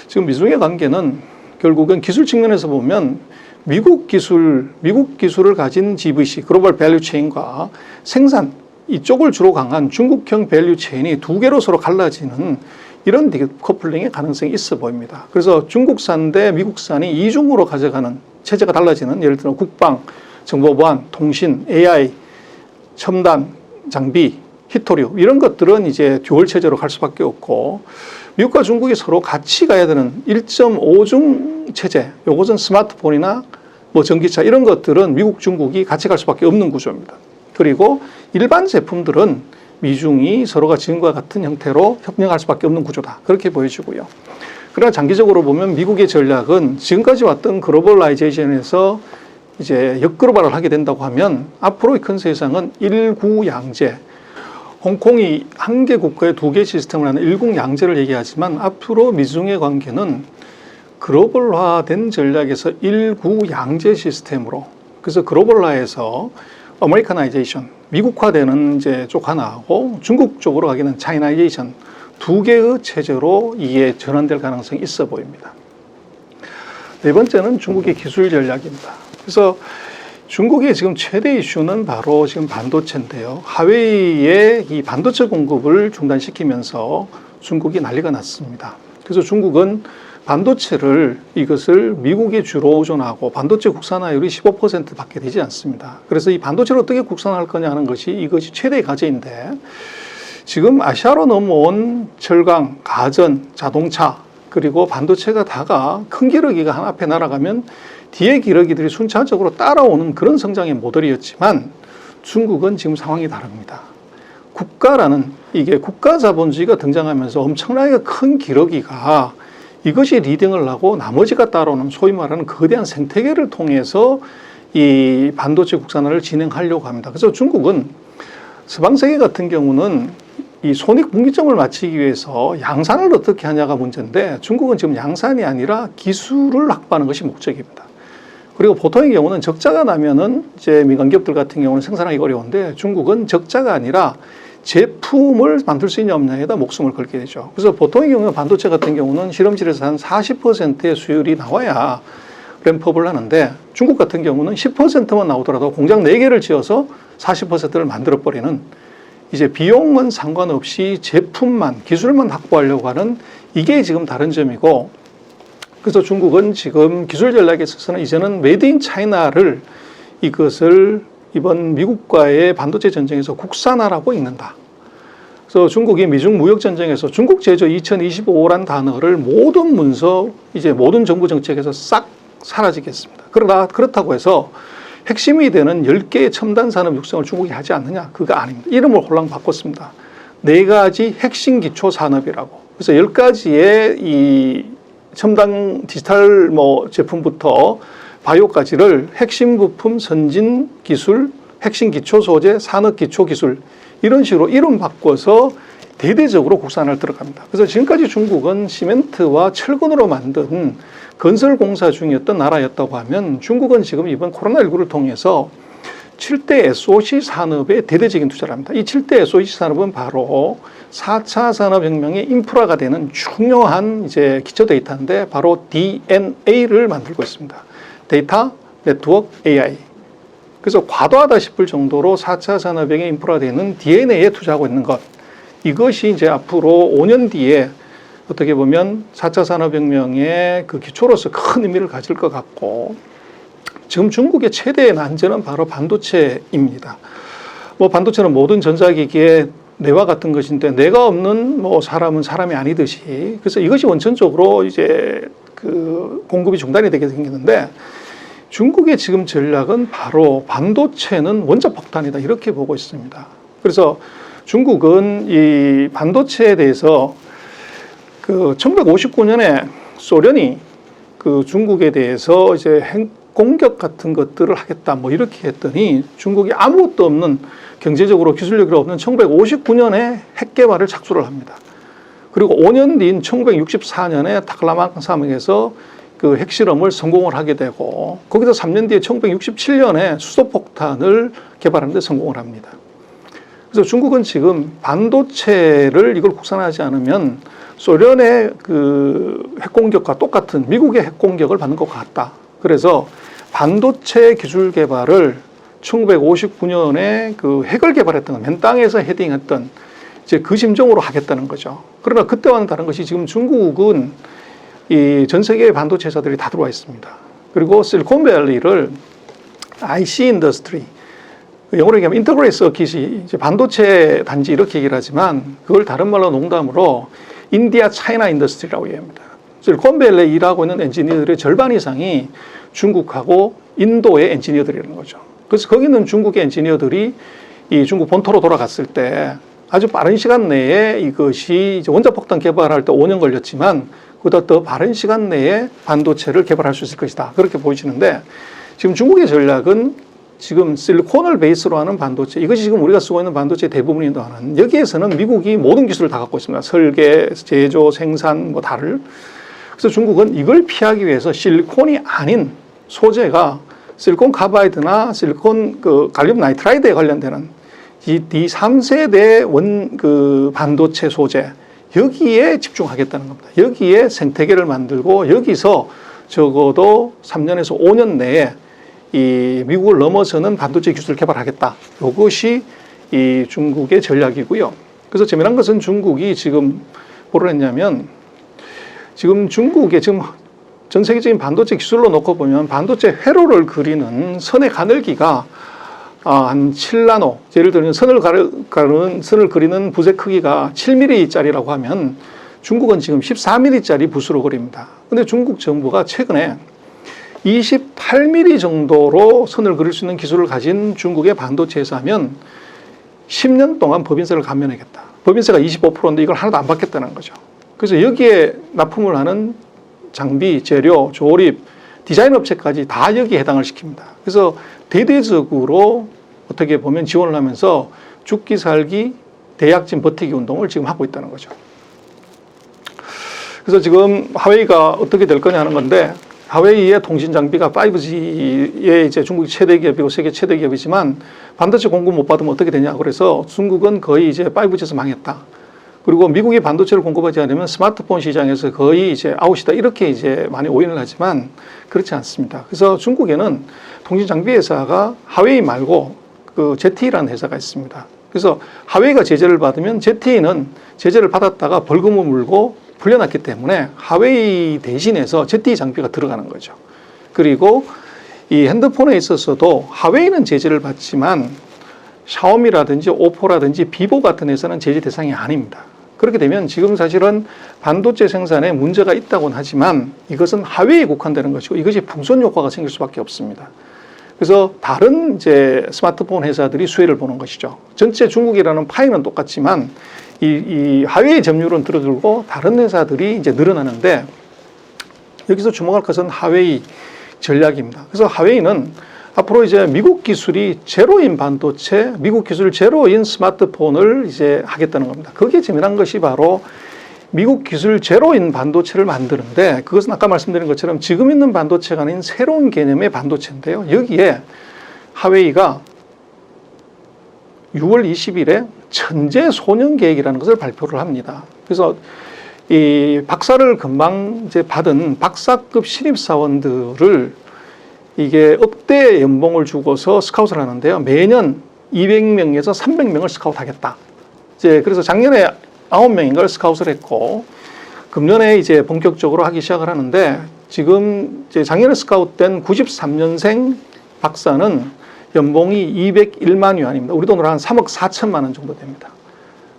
[SPEAKER 1] 지금 미중의 관계는 결국은 기술 측면에서 보면 미국 기술을 가진 GVC, 글로벌 밸류 체인과 생산 이쪽을 주로 강한 중국형 밸류 체인이 2개로 서로 갈라지는 이런 디커플링의 가능성이 있어 보입니다. 그래서 중국산 대 미국산이 이중으로 가져가는 체제가 달라지는 예를 들어 국방, 정보보안, 통신, AI, 첨단, 장비, 히토류 이런 것들은 이제 듀얼 체제로 갈 수밖에 없고 미국과 중국이 서로 같이 가야 되는 1.5중 체제, 요것은 스마트폰이나 뭐 전기차 이런 것들은 미국, 중국이 같이 갈 수밖에 없는 구조입니다. 그리고 일반 제품들은 미중이 서로가 지금과 같은 형태로 협력할 수밖에 없는 구조다. 그렇게 보여지고요. 그러나 장기적으로 보면 미국의 전략은 지금까지 왔던 글로벌라이제이션에서 이제 역글로벌을 하게 된다고 하면 앞으로의 큰 세상은 일구양제, 홍콩이 한 개 국가의 2개 시스템을 하는 일국양제를 얘기하지만 앞으로 미중의 관계는 글로벌화된 전략에서 일구양제 시스템으로 그래서 글로벌화에서 아메리카나이제이션, 미국화되는 이제 쪽 하나하고 중국 쪽으로 가기는 차이나이제이션 2개의 체제로 이게 전환될 가능성이 있어 보입니다. 4번째는 중국의 기술 전략입니다. 그래서 중국의 지금 최대 이슈는 바로 지금 반도체인데요. 하웨이의 이 반도체 공급을 중단시키면서 중국이 난리가 났습니다. 그래서 중국은 반도체를 이것을 미국에 주로 의존하고 반도체 국산화율이 15%밖에 되지 않습니다. 그래서 이 반도체를 어떻게 국산화할 거냐 하는 것이 이것이 최대의 과제인데 지금 아시아로 넘어온 철강, 가전, 자동차 그리고 반도체가 다가 큰 기러기가 하나 앞에 날아가면 뒤에 기러기들이 순차적으로 따라오는 그런 성장의 모델이었지만 중국은 지금 상황이 다릅니다. 국가라는 이게 국가 자본주의가 등장하면서 엄청나게 큰 기러기가 이것이 리딩을 하고 나머지가 따라오는 소위 말하는 거대한 생태계를 통해서 이 반도체 국산화를 진행하려고 합니다. 그래서 중국은 서방세계 같은 경우는 이 손익분기점을 맞추기 위해서 양산을 어떻게 하냐가 문제인데 중국은 지금 양산이 아니라 기술을 확보하는 것이 목적입니다. 그리고 보통의 경우는 적자가 나면은 이제 민간기업들 같은 경우는 생산하기 어려운데 중국은 적자가 아니라 제품을 만들 수 있냐 없냐에다 목숨을 걸게 되죠. 그래서 보통의 경우는 반도체 같은 경우는 실험실에서 한 40%의 수율이 나와야 램프업을 하는데 중국 같은 경우는 10%만 나오더라도 공장 4개를 지어서 40%를 만들어버리는 이제 비용은 상관없이 제품만, 기술만 확보하려고 하는 이게 지금 다른 점이고 그래서 중국은 지금 기술 전략에 있어서는 이제는 메이드 인 차이나를 이것을 이번 미국과의 반도체 전쟁에서 국산화라고 읽는다. 그래서 중국이 미중 무역 전쟁에서 중국 제조 2025란 단어를 모든 문서, 이제 모든 정부 정책에서 싹 사라지겠습니다. 그러나 그렇다고 해서 핵심이 되는 10개의 첨단 산업 육성을 중국이 하지 않느냐? 그거 아닙니다. 이름을 홀랑 바꿨습니다. 4가지 핵심 기초 산업이라고. 그래서 10가지의 이 첨단 디지털 제품부터 바이오까지를 핵심 부품, 선진 기술, 핵심 기초 소재, 산업 기초 기술 이런 식으로 이름 바꿔서 대대적으로 국산화를 들어갑니다. 그래서 지금까지 중국은 시멘트와 철근으로 만든 건설 공사 중이었던 나라였다고 하면 중국은 지금 이번 코로나19를 통해서 7대 SOC 산업에 대대적인 투자를 합니다. 이 7대 SOC 산업은 바로 4차 산업혁명의 인프라가 되는 중요한 이제 기초 데이터인데 바로 DNA를 만들고 있습니다. 데이터, 네트워크, AI. 그래서 과도하다 싶을 정도로 4차 산업혁명의 인프라가 되는 DNA에 투자하고 있는 것. 이것이 이제 앞으로 5년 뒤에 어떻게 보면 4차 산업혁명의 그 기초로서 큰 의미를 가질 것 같고 지금 중국의 최대의 난제는 바로 반도체입니다. 반도체는 모든 전자기기의 뇌와 같은 것인데 뇌가 없는 사람은 사람이 아니듯이 그래서 이것이 원천적으로 이제 그 공급이 중단이 되게 생기는데 중국의 지금 전략은 바로 반도체는 원자 폭탄이다 이렇게 보고 있습니다. 그래서 중국은 이 반도체에 대해서 그 1959년에 소련이 그 중국에 대해서 이제 핵 공격 같은 것들을 하겠다 이렇게 했더니 중국이 아무것도 없는 경제적으로 기술력이 없는 1959년에 핵 개발을 착수를 합니다. 그리고 5년 뒤인 1964년에 타클라마칸섬에서 그 핵실험을 성공을 하게 되고 거기서 3년 뒤에 1967년에 수소폭탄을 개발하는 데 성공을 합니다. 그래서 중국은 지금 반도체를 이걸 국산화하지 않으면 소련의 그 핵공격과 똑같은 미국의 핵공격을 받는 것 같다. 그래서 반도체 기술 개발을 1959년에 그 핵을 개발했던 건 맨 땅에서 헤딩했던 이제 그 심정으로 하겠다는 거죠. 그러나 그때와는 다른 것이 지금 중국은 이 전 세계의 반도체 회사들이 다 들어와 있습니다. 그리고 실리콘밸리를 IC 인더스트리, 영어로 얘기하면 인터그레이트 서킷이 이제 반도체 단지 이렇게 얘기를 하지만 그걸 다른 말로 농담으로 인디아 차이나 인더스트리라고 얘기합니다. 실리콘밸리에 일하고 있는 엔지니어들의 절반 이상이 중국하고 인도의 엔지니어들이라는 거죠. 그래서 거기 있는 중국의 엔지니어들이 이 중국 본토로 돌아갔을 때 아주 빠른 시간 내에 이것이 이제 원자폭탄 개발할 때 5년 걸렸지만 그보다 더 빠른 시간 내에 반도체를 개발할 수 있을 것이다. 그렇게 보이시는데 지금 중국의 전략은 지금 실리콘을 베이스로 하는 반도체, 이것이 지금 우리가 쓰고 있는 반도체 대부분이다 하는 여기에서는 미국이 모든 기술을 다 갖고 있습니다. 설계, 제조, 생산 다를. 그래서 중국은 이걸 피하기 위해서 실리콘이 아닌 소재가 실리콘 카바이드나 실리콘 그 갈륨 나이트라이드에 관련되는 이 D3세대 그 반도체 소재 여기에 집중하겠다는 겁니다. 여기에 생태계를 만들고 여기서 적어도 3년에서 5년 내에 이 미국을 넘어서는 반도체 기술을 개발하겠다. 이것이 이 중국의 전략이고요. 그래서 재미난 것은 중국이 지금 뭐를 했냐면 지금 중국의 지금 전 세계적인 반도체 기술로 놓고 보면 반도체 회로를 그리는 선의 가늘기가 한 7나노, 예를 들면 선을 그리는 붓의 크기가 7mm짜리라고 하면 중국은 지금 14mm짜리 붓으로 그립니다. 근데 중국 정부가 최근에 28mm 정도로 선을 그릴 수 있는 기술을 가진 중국의 반도체 회사면 10년 동안 법인세를 감면하겠다. 법인세가 25%인데 이걸 하나도 안 받겠다는 거죠. 그래서 여기에 납품을 하는 장비, 재료, 조립, 디자인 업체까지 다 여기에 해당을 시킵니다. 그래서 대대적으로 어떻게 보면 지원을 하면서 죽기 살기 대약진 버티기 운동을 지금 하고 있다는 거죠. 그래서 지금 하웨이가 어떻게 될 거냐 하는 건데 하웨이의 통신 장비가 5G의 이제 중국이 최대 기업이고 세계 최대 기업이지만 반도체 공급 못 받으면 어떻게 되냐. 그래서 중국은 거의 이제 5G에서 망했다. 그리고 미국이 반도체를 공급하지 않으면 스마트폰 시장에서 거의 이제 아웃이다. 이렇게 이제 많이 오인을 하지만 그렇지 않습니다. 그래서 중국에는 통신 장비 회사가 하웨이 말고 그 ZTE라는 회사가 있습니다. 그래서 하웨이가 제재를 받으면 ZTE는 제재를 받았다가 벌금을 물고 풀려났기 때문에 하웨이 대신해서 ZTE 장비가 들어가는 거죠. 그리고 이 핸드폰에 있어서도 하웨이는 제재를 받지만 샤오미라든지 오포라든지 비보 같은 회사는 제재 대상이 아닙니다. 그렇게 되면 지금 사실은 반도체 생산에 문제가 있다고는 하지만 이것은 하웨이에 국한되는 것이고 이것이 풍선 효과가 생길 수밖에 없습니다. 그래서 다른 이제 스마트폰 회사들이 수혜를 보는 것이죠. 전체 중국이라는 파이는 똑같지만 이 하웨이 점유율은 줄어들고 다른 회사들이 이제 늘어나는데 여기서 주목할 것은 하웨이 전략입니다. 그래서 하웨이는 앞으로 이제 미국 기술이 제로인 반도체, 미국 기술 제로인 스마트폰을 이제 하겠다는 겁니다. 거기에 재미난 것이 바로 미국 기술 제로인 반도체를 만드는데 그것은 아까 말씀드린 것처럼 지금 있는 반도체가 아닌 새로운 개념의 반도체인데요. 여기에 하웨이가 6월 20일에 천재 소년 계획이라는 것을 발표를 합니다. 그래서 이 박사를 금방 이제 받은 박사급 신입사원들을 이게 억대 연봉을 주고서 스카웃을 하는데요. 매년 200명에서 300명을 스카웃하겠다. 이제 그래서 작년에 9명인가를 스카웃을 했고 금년에 이제 본격적으로 하기 시작을 하는데 지금 이제 작년에 스카웃된 93년생 박사는 연봉이 201만 위안입니다. 우리 돈으로 한 3억 4천만 원 정도 됩니다.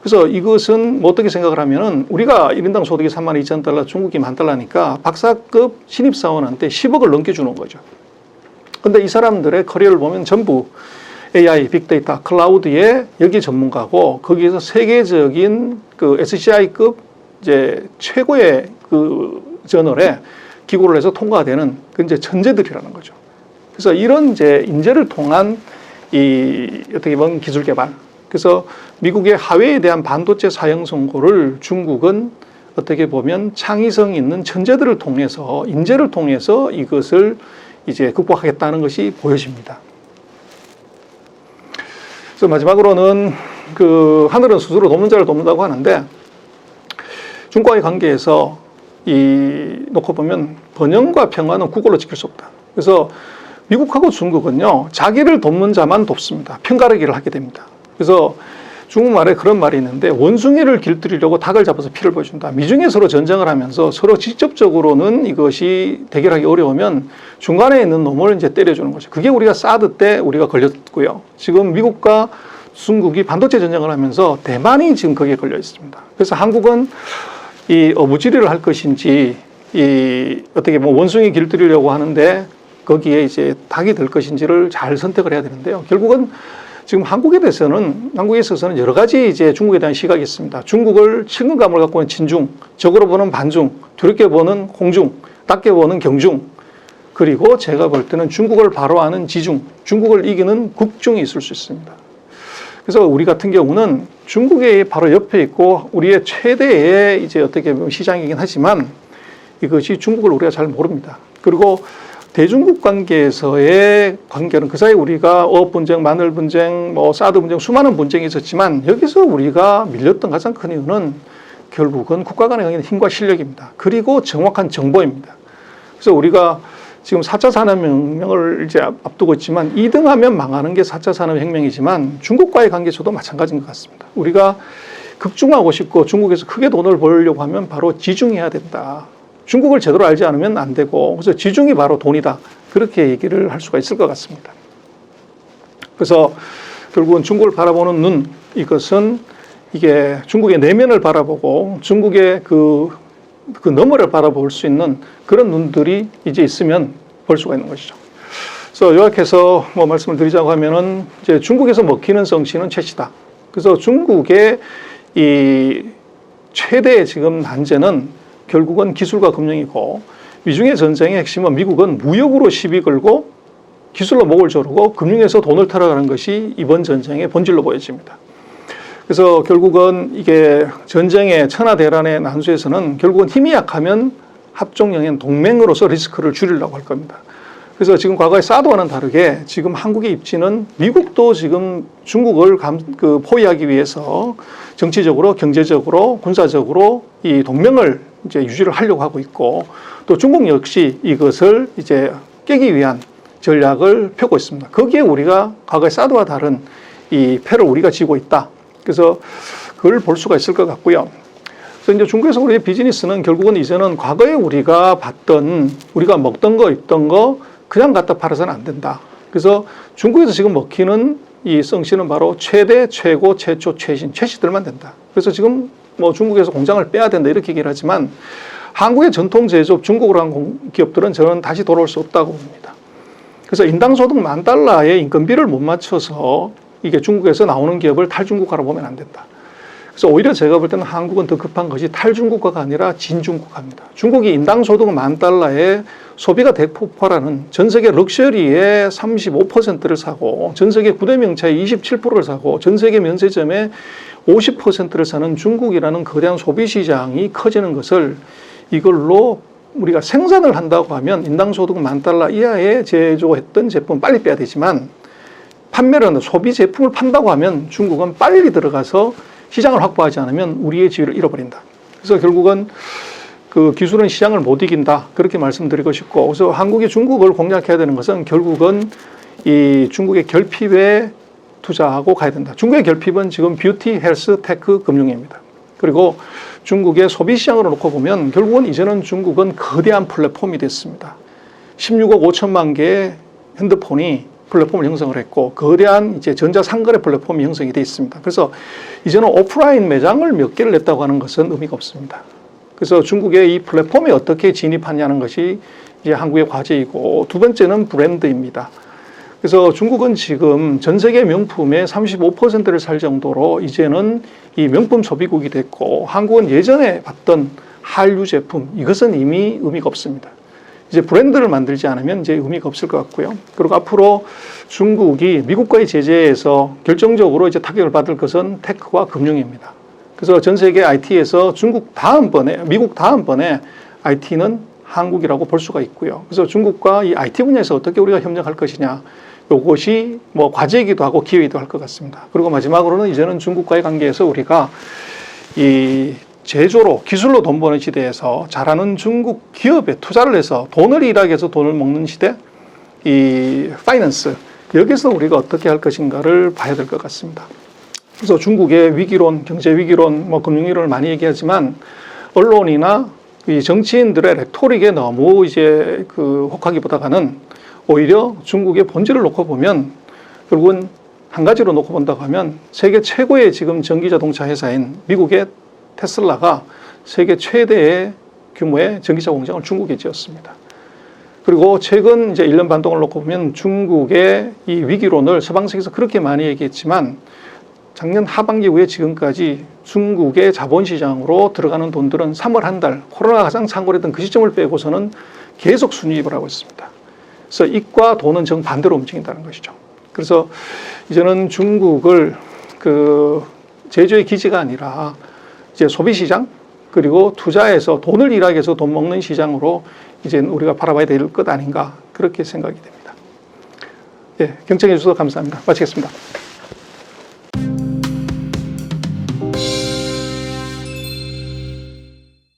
[SPEAKER 1] 그래서 이것은 뭐 어떻게 생각을 하면은 우리가 1인당 소득이 3만 2천 달러, 중국이 10,000달러니까 박사급 신입사원한테 10억을 넘겨주는 거죠. 근데 이 사람들의 커리어를 보면 전부 AI, 빅데이터, 클라우드의 여기 전문가고 거기에서 세계적인 그 SCI급 이제 최고의 그 저널에 기고를 해서 통과가 되는 그 이제 천재들이라는 거죠. 그래서 이런 이제 인재를 통한 이 어떻게 보면 기술 개발. 그래서 미국의 하웨이에 대한 반도체 사형 선고를 중국은 어떻게 보면 창의성 있는 천재들을 통해서 인재를 통해서 이것을 이제 극복하겠다는 것이 보여집니다. 그래서 마지막으로는 그 하늘은 스스로 돕는 자를 돕는다고 하는데 중국과의 관계에서 이 놓고 보면 번영과 평화는 국어로 지킬 수 없다. 그래서 미국하고 중국은요 자기를 돕는 자만 돕습니다. 편가르기를 하게 됩니다. 그래서 중국말에 그런 말이 있는데 원숭이를 길들이려고 닭을 잡아서 피를 보여준다. 미중에 서로 전쟁을 하면서 서로 직접적으로는 이것이 대결하기 어려우면 중간에 있는 놈을 이제 때려주는 거죠. 그게 우리가 사드 때 우리가 걸렸고요. 지금 미국과 중국이 반도체 전쟁을 하면서 대만이 지금 거기에 걸려 있습니다. 그래서 한국은 이 어부지리를 할 것인지 이 어떻게 뭐 원숭이 길들이려고 하는데 거기에 이제 닭이 될 것인지를 잘 선택을 해야 되는데요. 결국은 지금 한국에 있어서는 여러 가지 이제 중국에 대한 시각이 있습니다. 중국을 친근감을 갖고 있는 친중, 적으로 보는 반중, 두렵게 보는 홍중, 낮게 보는 경중, 그리고 제가 볼 때는 중국을 바로 아는 지중, 중국을 이기는 국중이 있을 수 있습니다. 그래서 우리 같은 경우는 중국의 바로 옆에 있고 우리의 최대의 이제 어떻게 보면 시장이긴 하지만 이것이 중국을 우리가 잘 모릅니다. 그리고 대중국 관계에서의 관계는 그 사이 우리가 어업 분쟁, 마늘 분쟁, 뭐 사드 분쟁, 수많은 분쟁이 있었지만 여기서 우리가 밀렸던 가장 큰 이유는 결국은 국가 간의 관계는 힘과 실력입니다. 그리고 정확한 정보입니다. 그래서 우리가 지금 4차 산업혁명을 이제 앞두고 있지만 2등하면 망하는 게 4차 산업혁명이지만 중국과의 관계에서도 마찬가지인 것 같습니다. 우리가 극중하고 싶고 중국에서 크게 돈을 벌려고 하면 바로 지중해야 된다. 중국을 제대로 알지 않으면 안 되고 그래서 지중이 바로 돈이다. 그렇게 얘기를 할 수가 있을 것 같습니다. 그래서 결국은 중국을 바라보는 눈 이것은 이게 중국의 내면을 바라보고 중국의 그 너머를 바라볼 수 있는 그런 눈들이 이제 있으면 볼 수가 있는 것이죠. 그래서 요약해서 뭐 말씀을 드리자고 하면은 이제 중국에서 먹히는 성씨는 최씨다. 그래서 중국의 이 최대의 지금 난제는 결국은 기술과 금융이고 미중의 전쟁의 핵심은 미국은 무역으로 시비 걸고 기술로 목을 조르고 금융에서 돈을 털어가는 것이 이번 전쟁의 본질로 보여집니다. 그래서 결국은 이게 전쟁의 천하대란의 난수에서는 결국은 힘이 약하면 합종영연 동맹으로서 리스크를 줄이려고 할 겁니다. 그래서 지금 과거의 사드와는 다르게 지금 한국의 입지는 미국도 지금 중국을 포위하기 위해서 정치적으로, 경제적으로, 군사적으로 이 동맹을 이제 유지를 하려고 하고 있고 또 중국 역시 이것을 이제 깨기 위한 전략을 펴고 있습니다. 거기에 우리가 과거의 사드와 다른 이 패를 우리가 지고 있다. 그래서 그걸 볼 수가 있을 것 같고요. 그래서 이제 중국에서 우리의 비즈니스는 결국은 이제는 과거에 우리가 봤던 우리가 먹던 거, 입던 거 그냥 갖다 팔아서는 안 된다. 그래서 중국에서 지금 먹히는 이 성씨는 바로 최대, 최고, 최초, 최신, 최씨들만 된다. 그래서 지금 뭐 중국에서 공장을 빼야 된다 이렇게 얘기를 하지만 한국의 전통 제조업 중국으로 한 기업들은 저는 다시 돌아올 수 없다고 봅니다. 그래서 인당 소득 $10,000의 인건비를 못 맞춰서 이게 중국에서 나오는 기업을 탈중국화로 보면 안 된다. 그래서 오히려 제가 볼 때는 한국은 더 급한 것이 탈중국화가 아니라 진중국화입니다. 중국이 인당 소득 $10,000의 소비가 대폭발하는 전 세계 럭셔리의 35%를 사고 전 세계 구대명차의 27%를 사고 전 세계 면세점의 50%를 사는 중국이라는 거대한 소비시장이 커지는 것을 이걸로 우리가 생산을 한다고 하면 인당 소득 $10,000 이하의 제조했던 제품 빨리 빼야 되지만 판매를 한다, 소비 제품을 판다고 하면 중국은 빨리 들어가서 시장을 확보하지 않으면 우리의 지위를 잃어버린다. 그래서 결국은 그 기술은 시장을 못 이긴다. 그렇게 말씀드리고 싶고, 그래서 한국이 중국을 공략해야 되는 것은 결국은 이 중국의 결핍에 투자하고 가야 된다. 중국의 결핍은 지금 뷰티, 헬스, 테크, 금융입니다. 그리고 중국의 소비 시장으로 놓고 보면 결국은 이제는 중국은 거대한 플랫폼이 됐습니다. 16억 5천만 개의 핸드폰이 플랫폼을 형성을 했고 거대한 이제 전자상거래 플랫폼이 형성이 되어 있습니다. 그래서 이제는 오프라인 매장을 몇 개를 냈다고 하는 것은 의미가 없습니다. 그래서 중국의 이 플랫폼에 어떻게 진입하냐는 것이 이제 한국의 과제이고 두 번째는 브랜드입니다. 그래서 중국은 지금 전 세계 명품의 35%를 살 정도로 이제는 이 명품 소비국이 됐고 한국은 예전에 봤던 한류 제품 이것은 이미 의미가 없습니다. 이제 브랜드를 만들지 않으면 이제 의미가 없을 것 같고요. 그리고 앞으로 중국이 미국과의 제재에서 결정적으로 이제 타격을 받을 것은 테크와 금융입니다. 그래서 전 세계 IT에서 미국 다음번에 IT는 한국이라고 볼 수가 있고요. 그래서 중국과 이 IT 분야에서 어떻게 우리가 협력할 것이냐, 이것이 뭐 과제이기도 하고 기회이기도 할 것 같습니다. 그리고 마지막으로는 이제는 중국과의 관계에서 우리가 이 제조로 기술로 돈 버는 시대에서 잘하는 중국 기업에 투자를 해서 돈을 일하게 해서 돈을 먹는 시대, 이 파이낸스 여기서 우리가 어떻게 할 것인가를 봐야 될 것 같습니다. 그래서 중국의 위기론, 경제 위기론, 뭐 금융위론을 많이 얘기하지만 언론이나 이 정치인들의 레토릭에 너무 이제 혹하기보다는 오히려 중국의 본질을 놓고 보면 결국은 한 가지로 놓고 본다고 하면 세계 최고의 지금 전기자동차 회사인 미국의 테슬라가 세계 최대의 규모의 전기차 공장을 중국에 지었습니다. 그리고 최근 이제 1년 반 동안을 놓고 보면 중국의 이 위기론을 서방세계에서 그렇게 많이 얘기했지만 작년 하반기 후에 지금까지 중국의 자본시장으로 들어가는 돈들은 3월 한 달 코로나가 가장 창궐했던 그 시점을 빼고서는 계속 순이입을 하고 있습니다. 그래서 이익과 돈은 정반대로 움직인다는 것이죠. 그래서 이제는 중국을 제조의 기지가 아니라 이제 소비시장 그리고 투자해서 돈을 일하게 해서 돈 먹는 시장으로 이제 우리가 바라봐야 될 것 아닌가 그렇게 생각이 됩니다. 예, 경청해 주셔서 감사합니다. 마치겠습니다.